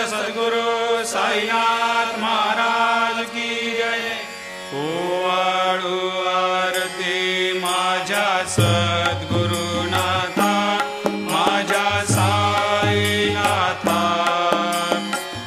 सद्गुरु साईनाथ महाराज की जय। ओवाळू आरती माझ्या सद्गुरुनाथा, माझ्या साईनाथा,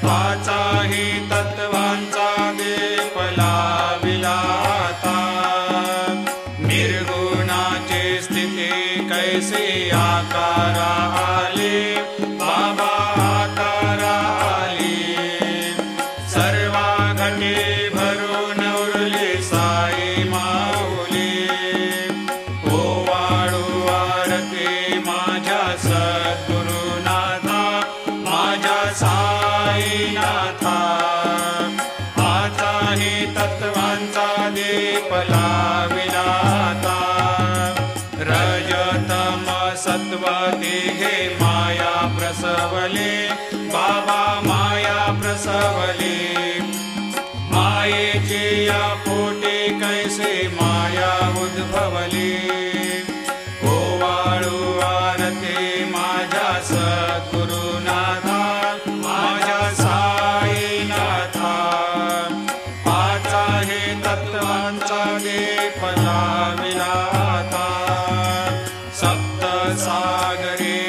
पाचाही तत्वांचा दीप लाविलाता। निर्गुणाची स्थिती कैसी आकारा आली, बाबा आकारा आली। सर्वा घटी भरून उरली साई माऊली। ओवाळू आरती माझ्या सद्गुरुनाथा, माझ्या साईनाथा, पाचाही तत्वांचा दीप लाविलाता। रजतम सत्व तिघे माया प्रसवले, बाबा माया प्रसवले। मायेची या पोटी कैसे माया उद्भवली। ओवाळू आरती माझ्या सद्गुरुनाथा, माझ्या साईनाथा, पाचाही तत्वांचा दीप लाविलाता। सप्त सागरी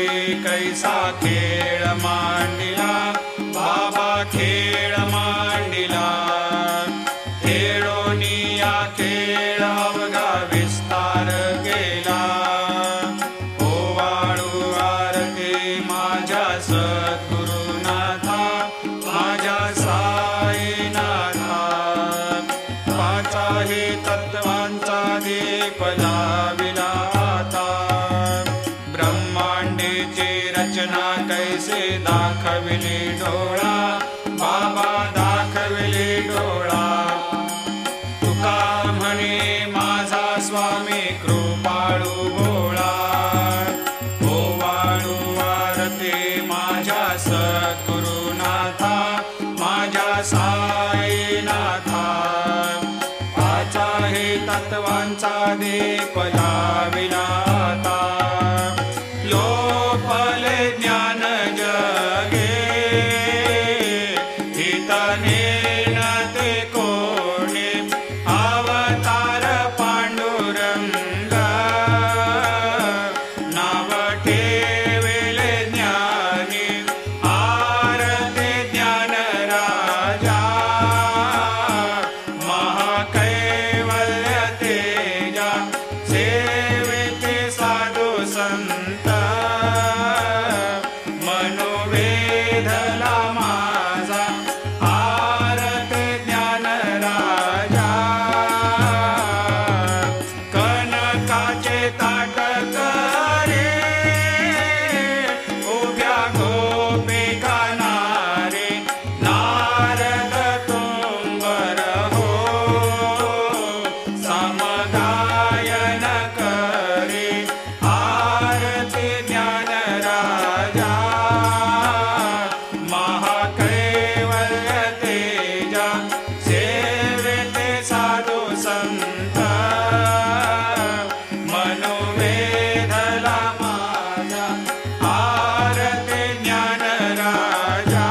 कैसा खेळ मांडिला, बाबा खेळ मांडिला। खेळोनिया खेळ अवघा विस्तार केला। ओवाळू आरती माझ्या सद्गुरुनाथा, माझ्या साईनाथा, पाचाही तत्वांचा दीप लाविलाता। ब्रह्मांडीची रचना कैसे दाखविली डोळा, बाबा दाखविली डोळा। तुका म्हणे माझा स्वामी कृपाळू भोळा। ओवाळू आरती माझ्या सद्गुरुनाथा, माझ्या साईनाथा, पाचाही तत्वांचा दीप लाविलाता। लोपले ज्ञान जगे, हितने न ते कोणी। अवतार पांडुरंग, नाव ठेविले ज्ञानी। आरती ज्ञान राजा, महाकैवल्य तेजा। सेविते साधू संत, मनोवेधला माझा। आरती ज्ञान राजा, कनकाचे ताट करे। उभ्या गोपिका नारे, नारद तुंबर हो। समगायन करे, आरती ज्ञान राजा, महाकैवल्य तेजा। सेविते साधू संत, मनोवेधला माझा। आरती ज्ञान राजा,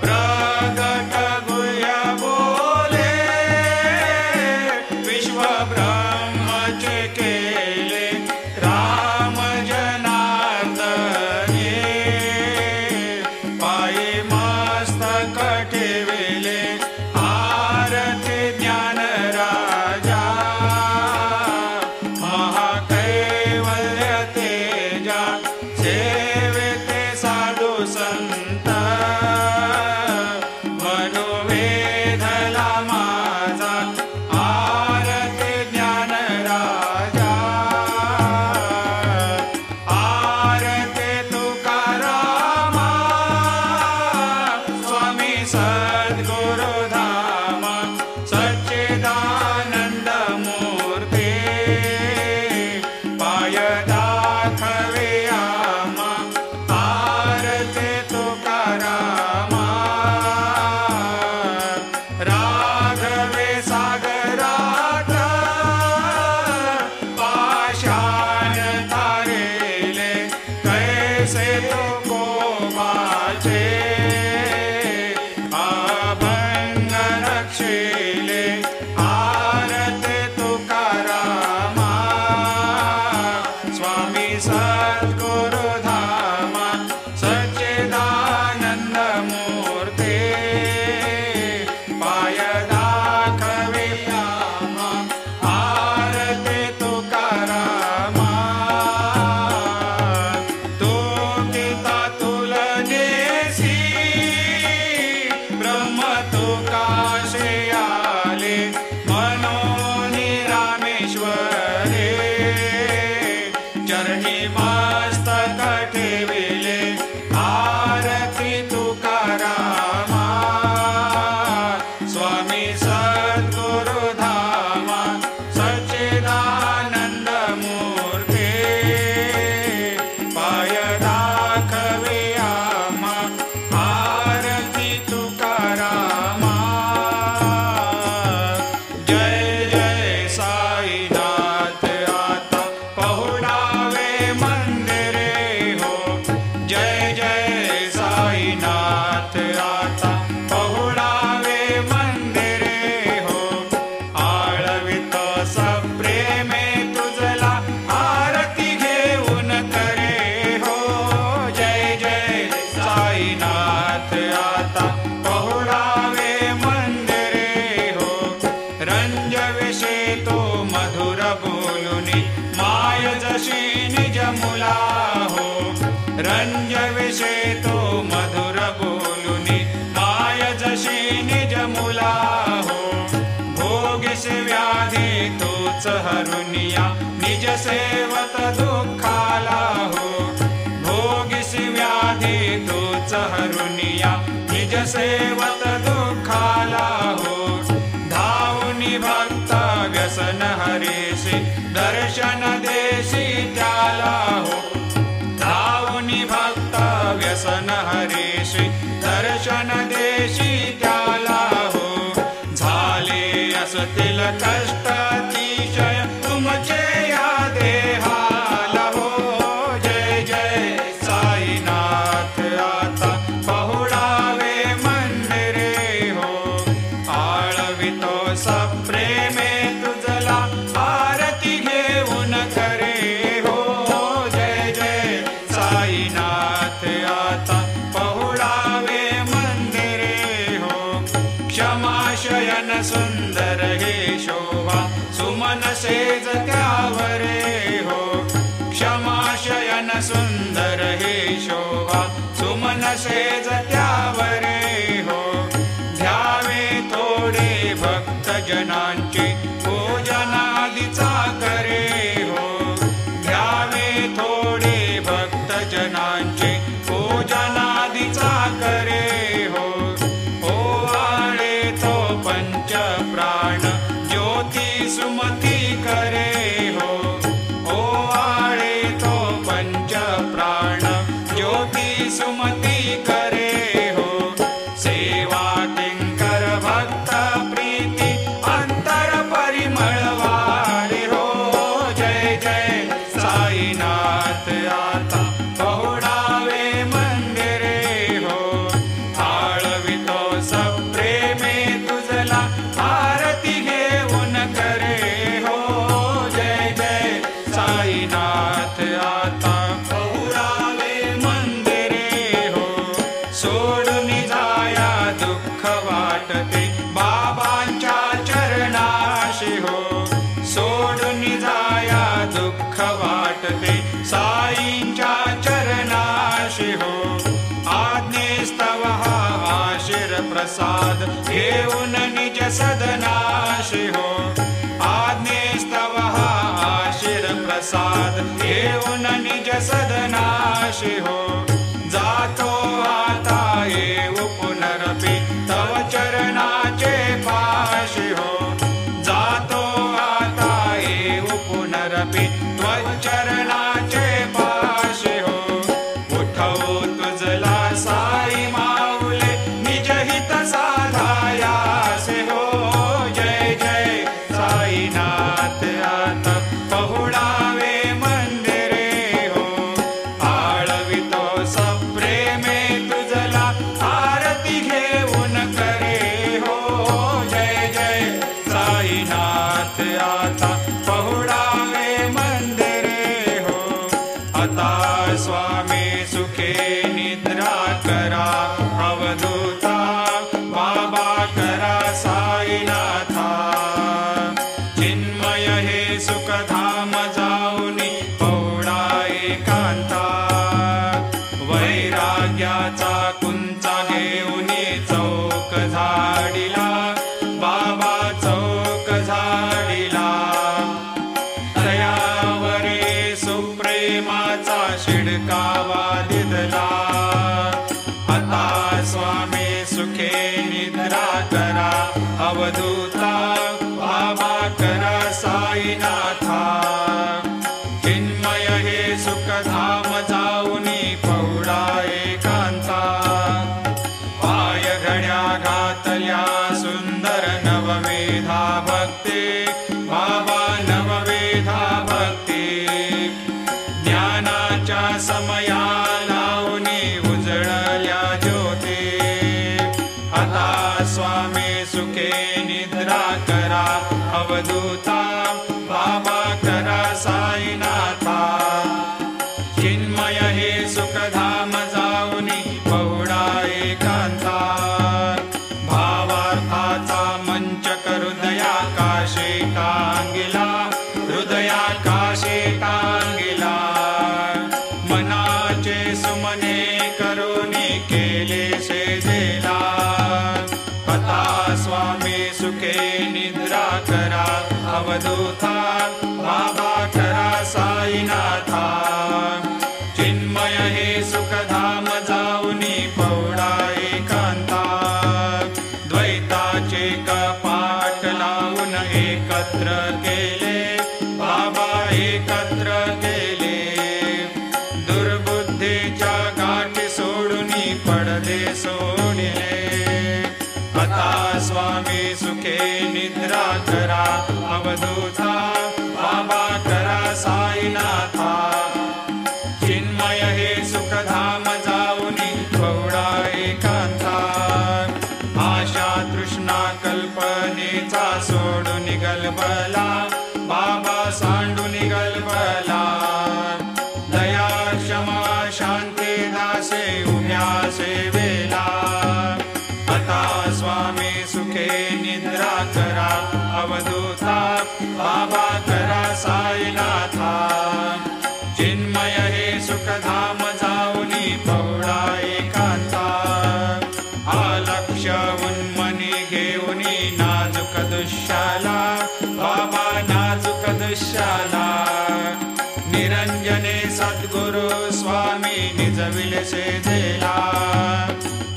प्रगट गुह्य बोले। विश्व भोगिसी व्याधी तूच हरुनिया निज सेवत दुःखाला हो भोगिसी व्याधी तूच हरुनिया निज सेवत दुःखाला हो धावुनी भक्त व्यसन हरेसी दर्शन देसी त्याला हो धावुनी भक्त व्यसन हरेसी दर्शन देशी त्याला हो झाले असतील कष्ट अतिशय तुमचे या देहाला हो जय जय साईनाथ आता पहुडावे मंदिरे हो आळवितो सप्रेमे तुझला आरती घेऊन करे हो जय जय साईनाथ आता पहुडावे मंदिरे हो क्षमाशयन सुंदर हे शोभा सुमन सेज त्यावरे हो क्षमाशयन सुंदर हे शोभा सुमन सेज त्यावरे हो ध्यावे थोडे भक्त जनांची पूजनादीचा करे हो ध्यावे थोडे भक्त जनांची पूजनादीचा करे हो ओवाळे तो पंच प्राण ज्योती सुमती करे हो ओवाळे तो पंच प्राण ज्योती सुमती करे हो सेवा किंकर भक्त प्रीती अंतर परिमळ वारे हो जय जय साईनाथ आता पहुडावे मंदिरे हो आळवितो सप्रेमे तुझला आरती घेऊन करे हो जय जय साईनाथ आता पहुडावे मंदिरे हो सोडून जाया दुःख वाटते बाबांच्या चरणाशी हो सोडून जाया दुःख वाटते साईंच्या चरणाशी हो आज्ञेस्तव हा आशीर प्रसाद घेऊन निज सदनाशी हो आज्ञेस्तव हा आशीर प्रसाद घेऊन निज सदनाशी हो जातो आता येऊ पुनरपि तव चरणाचे पाशी हो जातो आता येऊ पुनरपि त्वचरणाचे पाशी हो उठवू तुझला साई माऊले निज हित साधायासे हो जय जय साईनाथ आता पहुडावे मंदिरे हो आळवितो सप्रेमे तुझला आरती घेऊन करे हो जय जय साईनाथ आता पहुडावे मंदिरे हो आता स्वामी सुखे निद्रा करा अवधूता बाबा करा साईनाथा चिन्मय हे सुखधाम जाऊनी पौडा एकांता वैराग्याचा कुंचा घेऊनी चौक झाडिला बाबा चौक झाडिला दयावरे सुप्रेमाचा शिडकावा दिदला आता स्वामी सुखे निद्रा करा अवधूता बाबा करा साईनाथा चिन्मय हे सुखधाम जाऊनी पौडा एकांता पाय घड्या घातल्या सुंदर नववेधा भक्ती बाबा नववेधा भक्ती ज्ञानाच्या समया लावणी उजळल्या ज्योती आता स्वामी सुखे निद्रा करा अवधूता बाबा करा साईनाथा चिन्मय हे सुखधाम जाऊनी पौडा एकांता भावार्थाचा मंचक हृदयाकाशे टांगिला हृदयाकाशे टांगिला मनाचे सुमने करुणी केले सेदेला आता स्वामी सुखे निद्रा अवधूता बाबा खरा साईनाथा चिन्मय हे सुखधाम जाऊनी पौडा एकांता द्वैताचे कपाट लावून एकत्र केले बाबा एकत्र केले दुर्बुद्धीच्या गाठी सोडूनी पडदे सोडिले आता स्वामी सुखे निद्रा करा अवधूता बाबा करा साईनाथा चिन्मय हे सुखधाम जाऊनी पौडा एकांता आशा तृष्णा कल्पनेचा सोडून गलबला बाबा सांडून गलबला दया क्षमा शांती दासे उभ्या सेवेला आता स्वामी सुखे निद्रा करा अवधूता बाबा करा साईनाथा चिन्मय हे सुखधाम जाऊनी पौडा एकांता आलक्ष उन्मनी घेऊनी नाजुक दुःशाला बाबा नाजुक दुःशाला निरंजने सद्गुरु स्वामी निजविले सेजेला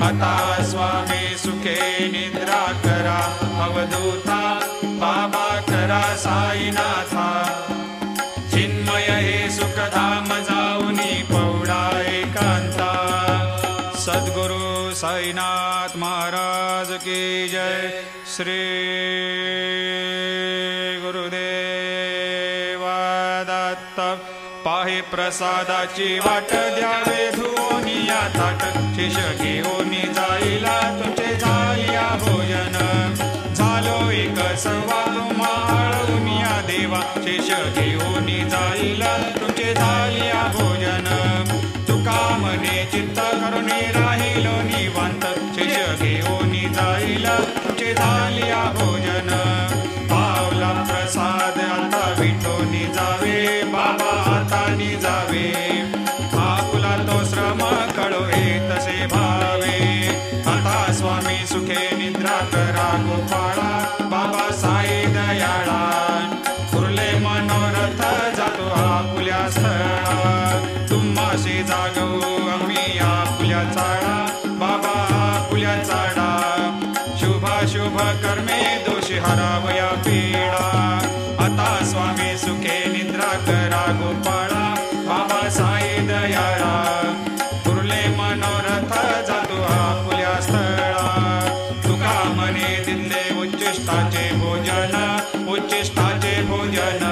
आता स्वामी सुखे निद्रा करा अवधूता बाबा करा साईनाथा चिन्मय हे सुखधाम जाऊनी पौडा एकांता सद्गुरु साईनाथ महाराज की जय श्री गुरुदेव दत्त पाहे प्रसादाची वाट द्यावे धुवोनिया ताट शिष घेऊनी जाईला तुझे झालिया भोजन झालो एक सर्वा तुम्हाळुनिया देवा शिष घेऊनी जाईला तुझे झालिया भोजन तुका मने चित्त करुणी राहिलो निवांत शिष घेऊनी जाईला तुझे झालिया भोजन पावला प्रसाद आता विठोनी जावे बाबा आता जावे आपुला तो श्रम कळोहे तसे भावे आता स्वामी सुखे निद्रा करा गोपाळा बाबा साई दयाळा उरले मनोरथ जातो आपुल्या स्थळा तुम्हाशी जागवू आम्ही आपुल्या चाडा बाबा आपुल्या चाडा शुभ कर्मे दोषी हरावया पीडा आता स्वामी सुखे निद्रा करा गोपाळा बाबा साई दयाळा उरले मनोरथ जातो आपुल्या स्थळा तुका मने दिले उच्चिष्टाचे भोजन उच्चिष्टाचे भोजन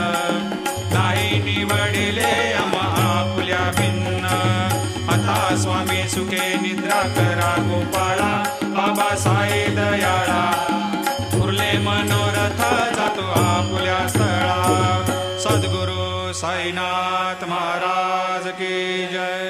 नाही निवडिले आम्हा आपुल्या भिन्न आता स्वामी सुखे निद्रा करा गोपाळा बाबा साई दयाळा उरले मनोरथ जातो आपुल्या स्थळा सद्गुरु साईनाथ महाराज की जय।